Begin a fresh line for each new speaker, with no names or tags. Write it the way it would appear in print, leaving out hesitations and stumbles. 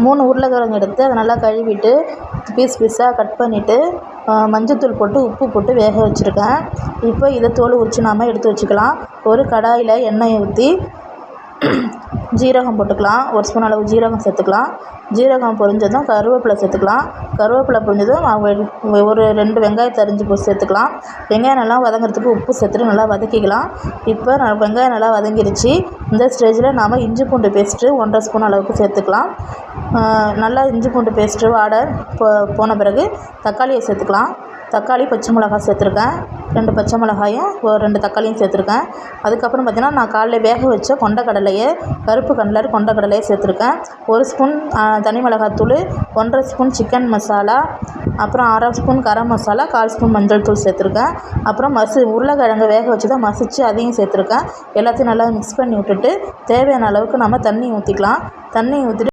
3 உருளைக்கிழங்கு எடுத்து அதை நல்லா கழுவிட்டு பீஸ் பீஸாக கட் பண்ணிவிட்டு மஞ்சத்தூள் போட்டு உப்பு போட்டு வேக வச்சுருக்கேன். இப்போ இதை தோல் உரித்து நாம் எடுத்து வச்சுக்கலாம். ஒரு கடாயில் எண்ணெயை ஊற்றி ஜீரகம் போட்டுக்கலாம். 1 ஸ்பூன் அளவு ஜீரகம் சேர்த்துக்கலாம். ஜீரகம் பொரிஞ்சதும் கருவேப்பிலை சேர்த்துக்கலாம். கருவேப்பிலை பொரிஞ்சதும் ஒரு 2 வெங்காயத்தை அரிஞ்சு போட்டு சேர்த்துக்கலாம். வெங்காயம் நல்லா வதங்கிறதுக்கு உப்பு சேர்த்துட்டு நல்லா வதக்கிக்கலாம். இப்போ வெங்காயம் நல்லா வதங்கிடுச்சு. இந்த ஸ்டேஜில் நாம் இஞ்சி பூண்டு பேஸ்ட்டு 1.5 ஸ்பூன் அளவுக்கு சேர்த்துக்கலாம். நல்லா இஞ்சி பூண்டு பேஸ்ட்டு வாடை போன பிறகு தக்காளியை சேர்த்துக்கலாம். தக்காளி, பச்சை மிளகாய் சேர்த்துருக்கேன். 2 பச்சை மிளகாயும் 2 தக்காளியும் சேர்த்துருக்கேன். அதுக்கப்புறம் பார்த்திங்கன்னா நான் காலைல வேக வச்ச கொண்டக்கடலையை, கருப்பு கலர் கொண்டக்கடலையை சேர்த்துருக்கேன். 1 ஸ்பூன் தனி மிளகாத்தூள், 1.5 ஸ்பூன் சிக்கன் மசாலா, அப்புறம் 1/2 ஸ்பூன் கரம் மசாலா, 1/4 ஸ்பூன் மஞ்சள் தூள் சேர்த்துருக்கேன். அப்புறம் உருளைக்கிழங்கு வேக வச்சு தான் மசித்து அதையும் சேர்த்துருக்கேன். எல்லாத்தையும் நல்லா மிக்ஸ் பண்ணி விட்டுட்டு தேவையான அளவுக்கு நம்ம தண்ணி ஊற்றிக்கலாம். தண்ணி ஊற்றிட்டு